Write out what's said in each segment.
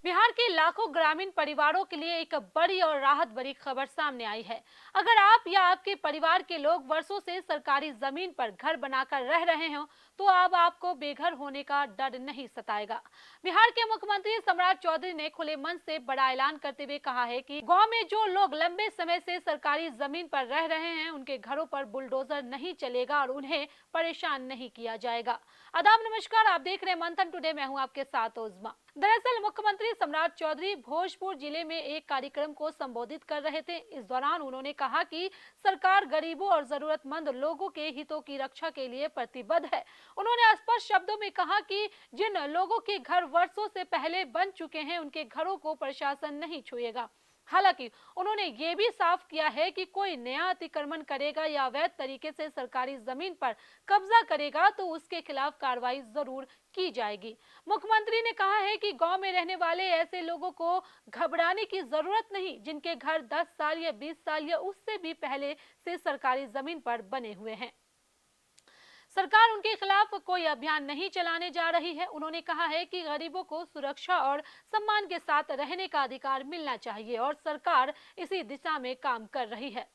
बिहार के लाखों ग्रामीण परिवारों के लिए एक बड़ी और राहत भरी खबर सामने आई है। अगर आप या आपके परिवार के लोग वर्षों से सरकारी जमीन पर घर बनाकर रह रहे हो, तो अब आपको बेघर होने का डर नहीं सताएगा। बिहार के मुख्यमंत्री सम्राट चौधरी ने खुले मन से बड़ा ऐलान करते हुए कहा है कि गांव में जो लोग लंबे समय से सरकारी जमीन पर रह रहे हैं, उनके घरों पर बुलडोजर नहीं चलेगा और उन्हें परेशान नहीं किया जाएगा। आदाब, नमस्कार, आप देख रहे हैं मंथन टुडे। मैं हूं आपके साथ उज़मा। दरअसल मुख्यमंत्री सम्राट चौधरी भोजपुर जिले में एक कार्यक्रम को संबोधित कर रहे थे। इस दौरान उन्होंने कहा कि सरकार गरीबों और जरूरतमंद लोगों के हितों की रक्षा के लिए प्रतिबद्ध है। उन्होंने स्पष्ट शब्दों में कहा कि जिन लोगों के घर वर्षों से पहले बन चुके हैं, उनके घरों को प्रशासन नहीं छुएगा। हालांकि उन्होंने ये भी साफ किया है कि कोई नया अतिक्रमण करेगा या अवैध तरीके से सरकारी जमीन पर कब्जा करेगा तो उसके खिलाफ कार्रवाई जरूर की जाएगी। मुख्यमंत्री ने कहा है कि गांव में रहने वाले ऐसे लोगों को घबराने की जरूरत नहीं, जिनके घर 10 साल या 20 साल या उससे भी पहले से सरकारी जमीन पर बने हुए हैं। सरकार उनके खिलाफ कोई अभियान नहीं चलाने जा रही है। उन्होंने कहा है कि गरीबों को सुरक्षा और सम्मान के साथ रहने का अधिकार मिलना चाहिए और सरकार इसी दिशा में काम कर रही है।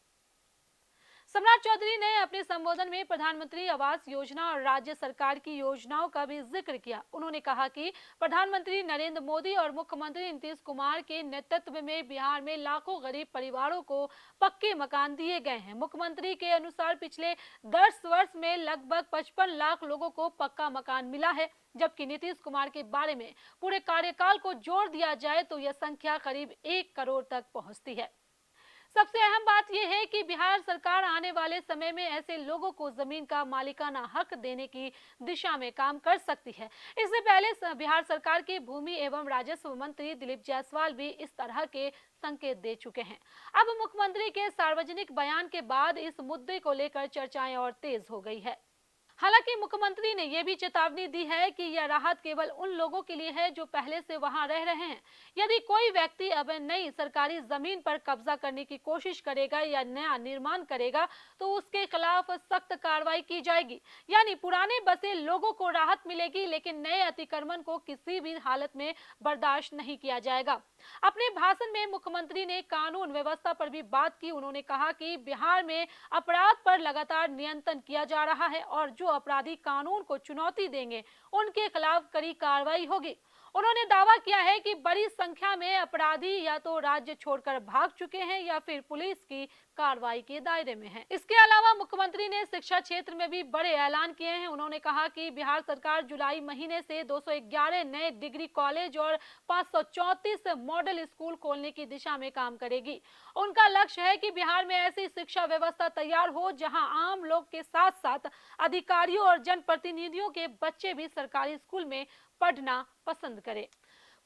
सम्राट चौधरी ने अपने संबोधन में प्रधानमंत्री आवास योजना और राज्य सरकार की योजनाओं का भी जिक्र किया। उन्होंने कहा कि प्रधानमंत्री नरेंद्र मोदी और मुख्यमंत्री नीतीश कुमार के नेतृत्व में बिहार में लाखों गरीब परिवारों को पक्के मकान दिए गए हैं। मुख्यमंत्री के अनुसार पिछले 10 वर्ष में लगभग 55 लाख लोगों को पक्का मकान मिला है, जबकि नीतीश कुमार के बारे में पूरे कार्यकाल को जोड़ दिया जाए तो यह संख्या करीब 1 करोड़ तक पहुंचती है। सबसे अहम बात यह है कि बिहार सरकार आने वाले समय में ऐसे लोगों को जमीन का मालिकाना हक देने की दिशा में काम कर सकती है। इससे पहले बिहार सरकार के भूमि एवं राजस्व मंत्री दिलीप जायसवाल भी इस तरह के संकेत दे चुके हैं। अब मुख्यमंत्री के सार्वजनिक बयान के बाद इस मुद्दे को लेकर चर्चाएं और तेज हो गई है। हालांकि मुख्यमंत्री ने यह भी चेतावनी दी है कि यह राहत केवल उन लोगों के लिए है जो पहले से वहां रह रहे हैं। यदि कोई व्यक्ति अब नई सरकारी जमीन पर कब्जा करने की कोशिश करेगा या नया निर्माण करेगा तो उसके खिलाफ सख्त कार्रवाई की जाएगी। यानी पुराने बसे लोगों को राहत मिलेगी, लेकिन नए अतिक्रमण को किसी भी हालत में बर्दाश्त नहीं किया जाएगा। अपने भाषण में मुख्यमंत्री ने कानून व्यवस्था पर भी बात की। उन्होंने कहा कि बिहार में अपराध पर लगातार नियंत्रण किया जा रहा है और जो अपराधी कानून को चुनौती देंगे उनके खिलाफ कड़ी कार्रवाई होगी। उन्होंने दावा किया है कि बड़ी संख्या में अपराधी या तो राज्य छोड़कर भाग चुके हैं या फिर पुलिस की कार्रवाई के दायरे में हैं। इसके अलावा मुख्यमंत्री ने शिक्षा क्षेत्र में भी बड़े ऐलान किए हैं। उन्होंने कहा कि बिहार सरकार जुलाई महीने से 211 नए डिग्री कॉलेज और 534 मॉडल स्कूल खोलने की दिशा में काम करेगी। उनका लक्ष्य है कि बिहार में ऐसी शिक्षा व्यवस्था तैयार हो जहां आम लोग के साथ साथ अधिकारियों और जनप्रतिनिधियों के बच्चे भी सरकारी स्कूल में पढ़ना पसंद करें।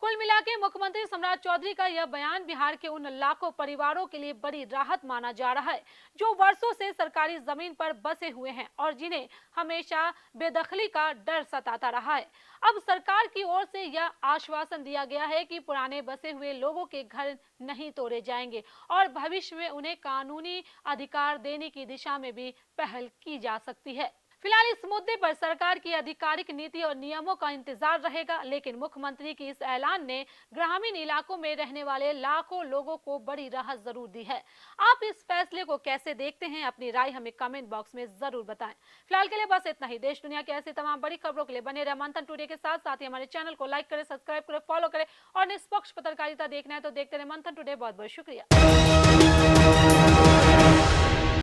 कुल मिलाकर मुख्यमंत्री सम्राट चौधरी का यह बयान बिहार के उन लाखों परिवारों के लिए बड़ी राहत माना जा रहा है जो वर्षों से सरकारी जमीन पर बसे हुए हैं और जिन्हें हमेशा बेदखली का डर सताता रहा है। अब सरकार की ओर से यह आश्वासन दिया गया है कि पुराने बसे हुए लोगों के घर नहीं तोड़े जाएंगे और भविष्य में उन्हें कानूनी अधिकार देने की दिशा में भी पहल की जा सकती है। फिलहाल इस मुद्दे पर सरकार की आधिकारिक नीति और नियमों का इंतजार रहेगा, लेकिन मुख्यमंत्री की इस ऐलान ने ग्रामीण इलाकों में रहने वाले लाखों लोगों को बड़ी राहत जरूर दी है। आप इस फैसले को कैसे देखते हैं? अपनी राय हमें कमेंट बॉक्स में जरूर बताएं। फिलहाल के लिए बस इतना ही। देश दुनिया की ऐसी तमाम बड़ी खबरों के लिए बने रहे मंथन टुडे के साथ। साथ ही हमारे चैनल को लाइक करें, सब्सक्राइब करें, फॉलो करें और निष्पक्ष पत्रकारिता देखना है तो देखते रहे मंथन टुडे। बहुत बहुत शुक्रिया।